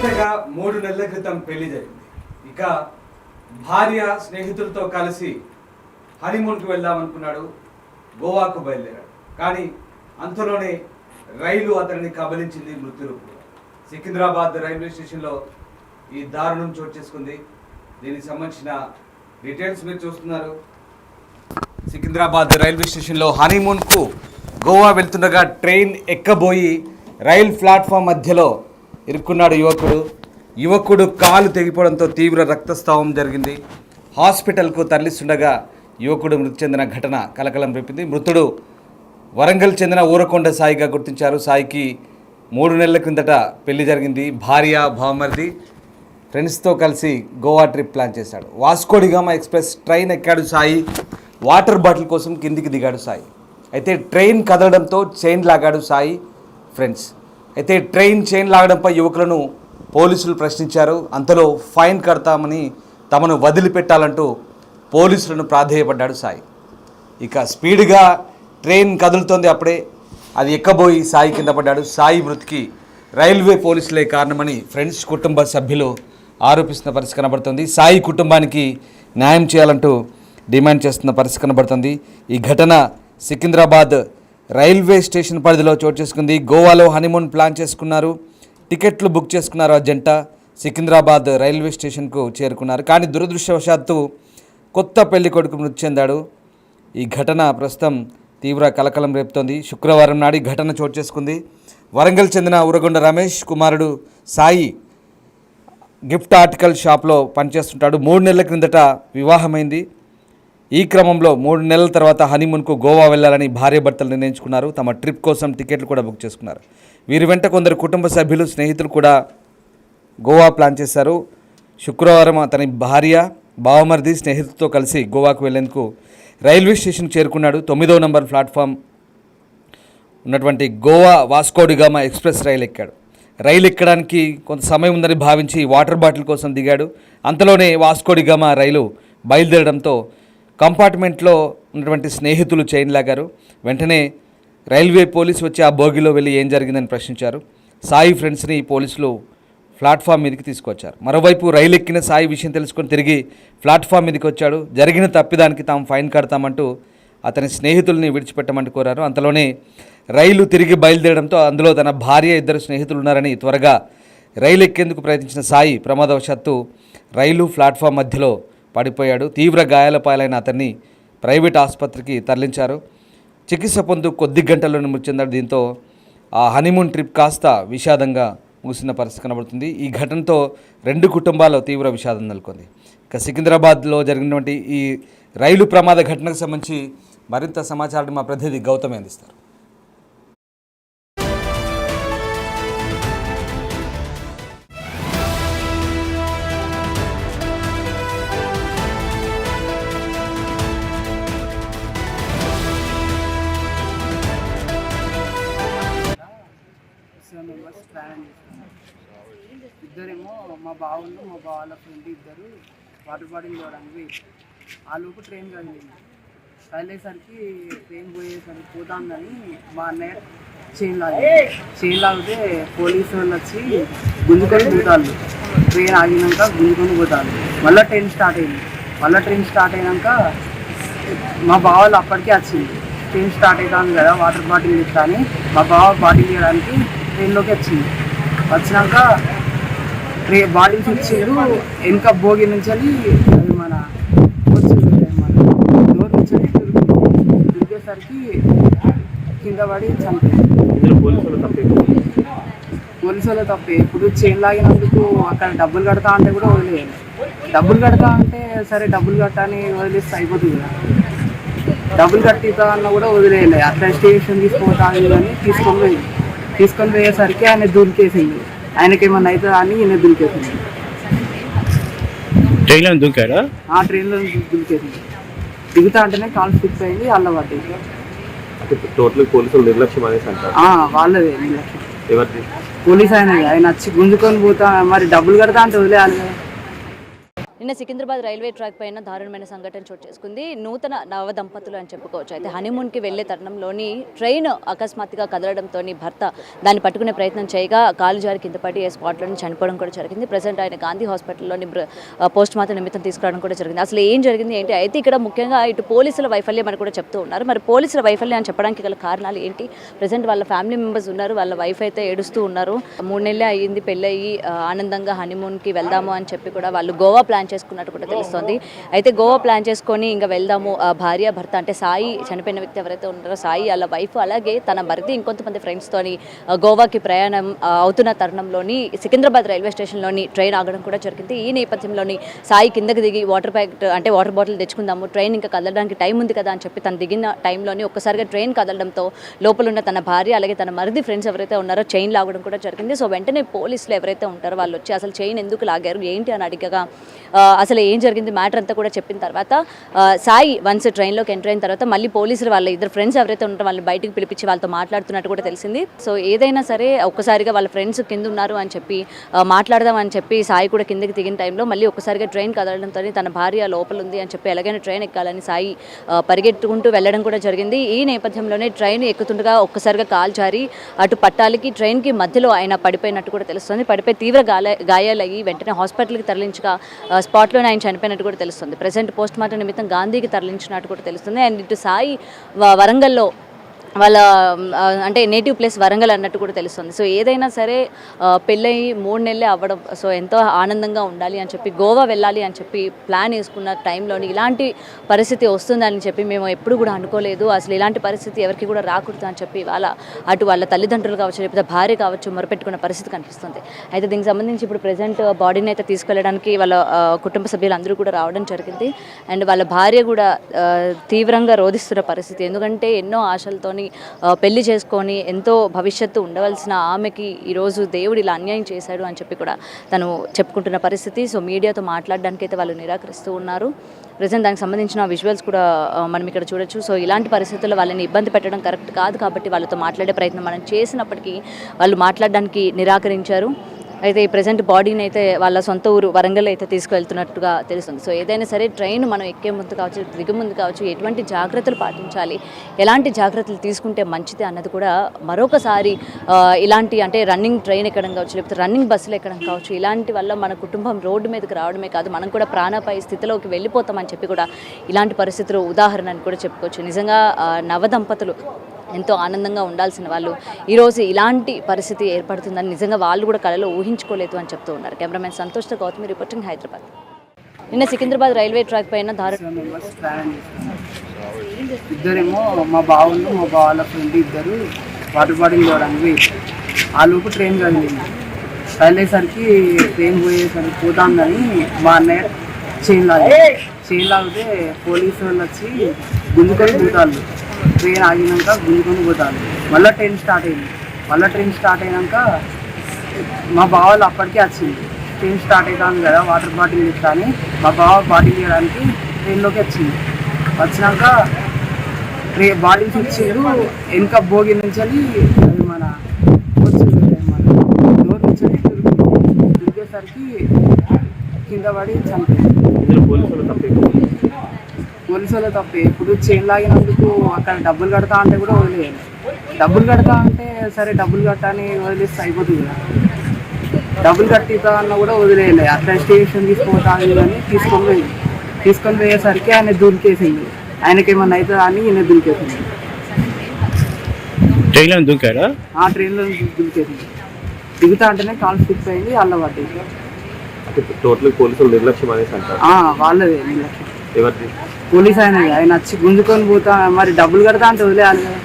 ముచ్చటగా 3 నెలల క్రితం పెళ్లి జరిగింది. ఇక భార్య స్నేహితులతో కలిసి హనీమూన్కి వెళ్దామనుకున్నాడు. గోవాకు బయలుదేరాడు. కానీ అంతలోనే రైలు అతనిని కబలించింది మృత్యురూపంలో. సికింద్రాబాద్ రైల్వే స్టేషన్లో ఈ దారుణం చోటు చేసుకుంది. దీనికి సంబంధించిన డీటెయిల్స్ మీరు చూస్తున్నారు. సికింద్రాబాద్ రైల్వే స్టేషన్లో హనీమూన్కు గోవా వెళ్తుండగా ట్రైన్ ఎక్కబోయి రైల్ ప్లాట్ఫామ్ మధ్యలో ఇరుక్కున్నాడు యువకుడు కాలు తెగిపోవడంతో తీవ్ర రక్తస్రావం జరిగింది. హాస్పిటల్కు తరలిస్తుండగా యువకుడు మృతి చెందిన ఘటన కలకలం రేపింది. మృతుడు వరంగల్ చెందిన ఊరకొండ సాయిగా గుర్తించారు. సాయికి 3 నెలల క్రిందట పెళ్లి జరిగింది. భార్య బావమరిది ఫ్రెండ్స్తో కలిసి గోవా ట్రిప్ ప్లాన్ చేశాడు. వాస్కోడిగామా ఎక్స్ప్రెస్ ట్రైన్ ఎక్కాడు సాయి. వాటర్ బాటిల్ కోసం కిందికి దిగాడు సాయి. అయితే ట్రైన్ కదలడంతో చైన్ లాగాడు సాయి ఫ్రెండ్స్. అయితే ట్రైన్ చైన్ లాగడంపై యువకులను పోలీసులు ప్రశ్నించారు. అంతలో ఫైన్ కడతామని తమను వదిలిపెట్టాలంటూ పోలీసులను ప్రాధేయపడ్డాడు సాయి. ఇక స్పీడ్గా ట్రైన్ కదులుతోంది. అప్పుడే అది ఎక్కబోయి సాయి కింద పడ్డాడు. సాయి మృతికి రైల్వే పోలీసులే కారణమని ఫ్రెండ్స్ కుటుంబ సభ్యులు ఆరోపిస్తున్న పరిస్థితి కనబడుతుంది. సాయి కుటుంబానికి న్యాయం చేయాలంటూ డిమాండ్ చేస్తున్న పరిస్థితి కనబడుతుంది. ఈ ఘటన సికింద్రాబాద్ రైల్వే స్టేషన్ పరిధిలో చోటు చేసుకుంది. గోవాలో హనీమూన్ ప్లాన్ చేసుకున్నారు. టికెట్లు బుక్ చేసుకున్నారు. ఆ జంట సికింద్రాబాద్ రైల్వే స్టేషన్కు చేరుకున్నారు. కానీ దురదృష్టవశాత్తు కొత్త పెళ్లి కొడుకు మృతి చెందాడు. ఈ ఘటన ప్రస్తుతం తీవ్ర కలకలం రేపుతోంది. శుక్రవారం నాడు ఈ ఘటన చోటు చేసుకుంది. వరంగల్ చెందిన ఊరగొండ రమేష్ కుమారుడు సాయి గిఫ్ట్ ఆర్టికల్ షాప్లో పనిచేస్తుంటాడు. 3 నెలల క్రిందట వివాహమైంది. ఈ క్రమంలో 3 నెలల తర్వాత హనీమూన్కు గోవా వెళ్లాలని భార్యాభర్తలు నిర్ణయించుకున్నారు. తమ ట్రిప్ కోసం టికెట్లు కూడా బుక్ చేసుకున్నారు. వీరి వెంట కొందరు కుటుంబ సభ్యులు స్నేహితులు కూడా గోవా ప్లాన్ చేశారు. శుక్రవారం అతని భార్య బావమరిది స్నేహితులతో కలిసి గోవాకు వెళ్లేందుకు రైల్వే స్టేషన్ చేరుకున్నాడు. 9వ నంబర్ ప్లాట్ఫామ్ ఉన్నటువంటి గోవా వాస్కోడిగామా ఎక్స్ప్రెస్ రైలు ఎక్కాడు. రైలు ఎక్కడానికి కొంత సమయం ఉందని భావించి వాటర్ బాటిల్ కోసం దిగాడు. అంతలోనే వాస్కోడిగామా రైలు బయలుదేరడంతో కంపార్ట్మెంట్లో ఉన్నటువంటి స్నేహితులు చైన్ లాగారు. వెంటనే రైల్వే పోలీసు వచ్చి ఆ బోగిలో వెళ్ళి ఏం జరిగిందని ప్రశ్నించారు. సాయి ఫ్రెండ్స్ని పోలీసులు ప్లాట్ఫామ్ మీదకి తీసుకొచ్చారు. మరోవైపు రైలు ఎక్కిన సాయి విషయం తెలుసుకొని తిరిగి ప్లాట్ఫామ్ మీదకి వచ్చాడు. జరిగిన తప్పిదానికి తాము ఫైన్ కడతామంటూ అతని స్నేహితుల్ని విడిచిపెట్టమంటూ కోరారు. అంతలోనే రైలు తిరిగి బయలుదేరడంతో అందులో తన భార్య 2 స్నేహితులు ఉన్నారని త్వరగా రైలు ఎక్కేందుకు ప్రయత్నించిన సాయి ప్రమాదవశాత్తు రైలు ప్లాట్ఫామ్ మధ్యలో పడిపోయాడు. తీవ్ర గాయాల పాలైన అతన్ని ప్రైవేట్ ఆసుపత్రికి తరలించారు. చికిత్స పొందు కొద్ది గంటల్లోనే మృతి చెందాడు. దీంతో ఆ హనీమూన్ ట్రిప్ కాస్త విషాదంగా ముగిసిన పరిస్థితి కనబడుతుంది. ఈ ఘటనతో 2 కుటుంబాల్లో తీవ్ర విషాదం నెలకొంది. ఇక సికింద్రాబాద్లో జరిగినటువంటి ఈ రైలు ప్రమాద ఘటనకు సంబంధించి మరింత సమాచారాన్ని మా ప్రతినిధి గౌతమ్ అందిస్తారు. ఇద్దరేమో మా బావులు మా బావాల ఫ్రెండ్ ఇద్దరు వాటర్ బాటిల్ పోవడానికి ఆ లోపు ట్రైన్ కదిలింది. కదిలేసరికి ట్రైన్ పోయేసరికి పోతాందని మా అన్నయ్య చైన్ లాగితే పోలీసు వాళ్ళు వచ్చి గుంజుకొని పోతాళ్ళు. ట్రైన్ ఆగినాక గుంజుకొని పోతాళ్ళు. మళ్ళీ ట్రైన్ స్టార్ట్ అయినాక మా బావాలు అప్పటికే వచ్చింది. ట్రైన్ స్టార్ట్ అవుతాను కదా వాటర్ బాటిల్ ఇస్తా అని మా బావ బాటిల్ తీయడానికి ట్రైన్లోకి వచ్చింది. వచ్చినాక బాటిల్స్ ఇచ్చారు. వెనుక భోగి నుంచి అది మన డోర్ నుంచి దొరికేసరికి కింద పడి చనిపోయింది. పోలీసు వాళ్ళు తప్పే. ఇప్పుడు చైన్ లాగినందుకు అక్కడ డబ్బులు కడతా అంటే కూడా వదిలేయాలి. డబ్బులు కడతా అంటే సరే డబ్బులు కట్టని వదిలేస్తే అయిపోతుంది కదా. డబ్బులు కట్టితా అన్న కూడా వదిలేయాలి. అట్లా స్టేషన్ తీసుకుంటాను కానీ తీసుకొని పోయేసరికి ఆయన దూరికేసింది. ఆయనకి ఏమన్నా అవుతుందా అని ఈయన దూరికేసింది. ట్రైన్లో దూరికేసింది. దిగుతా అంటేనే కాల్ స్లిప్ అయింది. అల్ల పడ్డది. టోటల్ పోలీసులు నిర్లక్ష్యం అనేసి అంటారు. వాళ్ళదే నిర్లక్ష్యం. పోలీస్ ఆయన వచ్చి గుంజుకొని పోతా మరి డబ్బులు కడతా అంటే వదిలేయాలి కదా. నిన్న సికింద్రాబాద్ రైల్వే ట్రాక్ పైన దారుణమైన సంఘటన చోటు చేసుకుంది. నూతన నవ దంపతులు అని చెప్పుకోవచ్చు. అయితే హనీమూన్కి వెళ్లే తరుణంలోని ట్రైన్ అకస్మాత్తుగా కదలడంతో భర్త దాన్ని పట్టుకునే ప్రయత్నం చేయగా కాలు జారి కింద పడి స్పాట్లోని చనిపోవడం కూడా జరిగింది. ప్రజెంట్ ఆయన గాంధీ హాస్పిటల్లోని పోస్ట్ మార్టం నిమిత్తం తీసుకురావడం కూడా జరిగింది. అసలు ఏం జరిగింది ఏంటి అయితే ఇక్కడ ముఖ్యంగా ఇటు పోలీసుల వైఫల్యం అని కూడా చెప్తూ ఉన్నారు. మరి పోలీసుల వైఫల్యం అని చెప్పడానికి గల కారణాలు ఏంటి? ప్రజెంట్ వాళ్ళ ఫ్యామిలీ మెంబర్స్ ఉన్నారు, వాళ్ళ వైఫ్ అయితే ఏడుస్తూ ఉన్నారు. 3 నెలలే అయ్యింది పెళ్ళయి, ఆనందంగా హనీమూన్కి వెళ్దాము అని చెప్పి కూడా వాళ్ళు గోవా ప్లాన్ చేసుకున్నట్టు కూడా తెలుస్తుంది. అయితే గోవా ప్లాన్ చేసుకొని ఇంకా వెళ్దాము భార్య భర్త అంటే సాయి చనిపోయిన వ్యక్తి ఎవరైతే ఉన్నారో సాయి వాళ్ళ వైఫ్ అలాగే తన భర్తీ ఇంకొంతమంది ఫ్రెండ్స్తోని గోవాకి ప్రయాణం అవుతున్న తరుణంలోని సికింద్రాబాద్ రైల్వే స్టేషన్లోని ట్రైన్ ఆగడం కూడా జరిగింది. ఈ నేపథ్యంలోని సాయి కిందకి దిగి వాటర్ బాటిల్ తెచ్చుకుందాము, ట్రైన్ ఇంకా కదలడానికి టైం ఉంది కదా అని చెప్పి తను దిగిన టైంలోని ఒక్కసారిగా ట్రైన్ కదలడంతో లోపల ఉన్న తన భార్య అలాగే తన మరిది ఫ్రెండ్స్ ఎవరైతే ఉన్నారో చైన్ లాగడం కూడా జరిగింది. సో వెంటనే పోలీసులు ఎవరైతే ఉంటారో వాళ్ళు వచ్చి అసలు చైన్ ఎందుకు లాగారు ఏంటి అని అడిగగా అసలు ఏం జరిగింది మ్యాటర్ అంతా కూడా చెప్పిన తర్వాత సాయి వన్స్ ట్రైన్లోకి ఎంటర్ అయిన తర్వాత మళ్ళీ పోలీసులు వాళ్ళ ఇద్దరు ఫ్రెండ్స్ ఎవరైతే ఉంటారో వాళ్ళని బయటికి పిలిపించి వాళ్ళతో మాట్లాడుతున్నట్టు కూడా తెలిసింది. సో ఏదైనా సరే ఒక్కసారిగా వాళ్ళ ఫ్రెండ్స్ కింద ఉన్నారు అని చెప్పి మాట్లాడదామని చెప్పి సాయి కూడా కిందకి దిగిన టైంలో మళ్ళీ ఒక్కసారిగా ట్రైన్ కదలడంతో తన భార్య లోపల ఉంది అని చెప్పి ఎలాగైనా ట్రైన్ ఎక్కాలని సాయి పరిగెట్టుకుంటూ వెళ్ళడం కూడా జరిగింది. ఈ నేపథ్యంలోనే ట్రైన్ ఎక్కుతుండగా ఒక్కసారిగా కాలు జారి అటు పట్టాలకి ట్రైన్కి మధ్యలో ఆయన పడిపోయినట్టు కూడా తెలుస్తుంది. పడిపోయి తీవ్ర గాయాలయ్యి వెంటనే హాస్పిటల్కి తరలించగా స్పాట్లోనే ఆయన చనిపోయినట్టు కూడా తెలుస్తుంది. ప్రెసెంట్ పోస్ట్ మార్టం నిమిత్తం గాంధీకి తరలించినట్టు కూడా తెలుస్తుంది. అండ్ ఇటు సాయి వరంగల్లో వాళ్ళ అంటే నేటివ్ ప్లేస్ వరంగల్ అన్నట్టు కూడా తెలుస్తుంది. సో ఏదైనా సరే పెళ్ళయి 3 నెలలే అవ్వడం, సో ఎంతో ఆనందంగా ఉండాలి అని చెప్పి గోవా వెళ్ళాలి అని చెప్పి ప్లాన్ వేసుకున్న టైంలోని ఇలాంటి పరిస్థితి వస్తుందని చెప్పి మేము ఎప్పుడు కూడా అనుకోలేదు. అసలు ఇలాంటి పరిస్థితి ఎవరికి కూడా రాకూడదు అని చెప్పి వాళ్ళ తల్లిదండ్రులు కావచ్చు లేకపోతే భార్య కావచ్చు మొరపెట్టుకున్న పరిస్థితి కనిపిస్తుంది. అయితే దీనికి సంబంధించి ఇప్పుడు ప్రజెంట్ బాడీని అయితే తీసుకెళ్ళడానికి వాళ్ళ కుటుంబ సభ్యులు అందరూ కూడా రావడం జరిగింది. అండ్ వాళ్ళ భార్య కూడా తీవ్రంగా రోధిస్తున్న పరిస్థితి. ఎందుకంటే ఎన్నో ఆశలతోని పెళ్లి చేసుకొని ఎంతో భవిష్యత్తు ఉండవలసిన ఆమెకి ఈరోజు దేవుడు ఇలా అన్యాయం చేశాడు అని చెప్పి కూడా తను చెప్పుకుంటున్న పరిస్థితి. సో మీడియాతో మాట్లాడడానికి అయితే వాళ్ళు నిరాకరిస్తూ ఉన్నారు. ప్రజెంట్ దానికి సంబంధించిన విజువల్స్ కూడా మనం ఇక్కడ చూడొచ్చు. సో ఇలాంటి పరిస్థితుల్లో వాళ్ళని ఇబ్బంది పెట్టడం కరెక్ట్ కాదు కాబట్టి వాళ్ళతో మాట్లాడే ప్రయత్నం మనం చేసినప్పటికీ వాళ్ళు మాట్లాడడానికి నిరాకరించారు. అయితే ఈ ప్రజెంట్ బాడీని అయితే వాళ్ళ సొంత ఊరు వరంగల్ అయితే తీసుకువెళ్తున్నట్టుగా తెలుస్తుంది. సో ఏదైనా సరే ట్రైన్ మనం ఎక్కే ముందు కావచ్చు దిగు ముందు కావచ్చు ఎటువంటి జాగ్రత్తలు పాటించాలి, ఎలాంటి జాగ్రత్తలు తీసుకుంటే మంచిది అన్నది కూడా మరొకసారి ఇలాంటి అంటే రన్నింగ్ ట్రైన్ ఎక్కడం కావచ్చు లేకపోతే రన్నింగ్ బస్సులు ఎక్కడం కావచ్చు ఇలాంటి వల్ల మన కుటుంబం రోడ్డు మీదకి రావడమే కాదు మనం కూడా ప్రాణాపాయ స్థితిలోకి వెళ్ళిపోతామని చెప్పి కూడా ఇలాంటి పరిస్థితులు ఉదాహరణ అని కూడా చెప్పుకోవచ్చు. నిజంగా నవదంపతులు ఎంతో ఆనందంగా ఉండాల్సిన వాళ్ళు ఈరోజు ఇలాంటి పరిస్థితి ఏర్పడుతుందని నిజంగా వాళ్ళు కూడా కళలో ఊహించుకోలేదు అని చెప్తూ ఉన్నారు. కెమెరామెన్ సంతోష్తో గౌతమి రిపోర్టింగ్, హైదరాబాద్. నిన్న సికింద్రాబాద్ రైల్వే ట్రాక్ పైన ఇద్దరేమో మా బావులు మా బావాల ఫ్రెండ్ ఇద్దరు వాటర్ బాటిల్ చూడడానికి ఆ లోపు ట్రైన్ కదిలింది. కదిలేసరికి ట్రైన్ పోయేసరికి పోతాందని మా అన్నయ్య చైన్ లాగితే పోలీసు వాళ్ళు వచ్చి గుంజుకొని పోతారు. ట్రైన్ ఆగినాక గుంజుకొని పోతారు. మళ్ళీ ట్రైన్ స్టార్ట్ అయినాక మా బావాలు అప్పటికే వచ్చింది. ట్రైన్ స్టార్ట్ అవుతాను కదా వాటర్ బాటిల్ ఇస్తా అని మా బావ బాటిల్ ఇవ్వడానికి ట్రైన్లోకి వచ్చింది. వచ్చినాక బాటిల్స్ ఇచ్చారు. వెనుక భోగి నుంచి అది మన డోర్ నుంచి దొరికేసరికి కింద పడి చనిపోయింది. పోలీసులు తప్పే. ఇప్పుడు చైన్ లాగినందుకు అక్కడ డబ్బులు కడతా అంటే కూడా వదిలేయాలి. డబ్బులు కడతా అంటే సరే డబ్బులు కట్టని వదిలేస్తే అయిపోతుంది కదా. డబ్బులు కట్టితా అన్న కూడా వదిలేయాలి. అట్లా స్టేషన్ తీసుకుపోతాను కానీ తీసుకొని పోయేసరికి ఆయన దూరికేసింది. ఆయనకేమన్నా అవుతుందా అని ఈయన దూరికేసింది. ట్రైన్లో దూకాడా? ట్రైన్లో దూరికేసింది. దిగుతా అంటేనే కాల్ స్లిప్ అయింది, అల్ల పడ్డది. టోటల్ పోలీసులు నిర్లక్ష్యం అనేసి అంటారు. వాళ్ళదే నిర్లక్ష్యం. ఎవరిది? పోలీస్ ఆయన వచ్చి గుంజుకొని పోతా మరి డబ్బులు కడతా అంటే వదిలేయాలి కదా.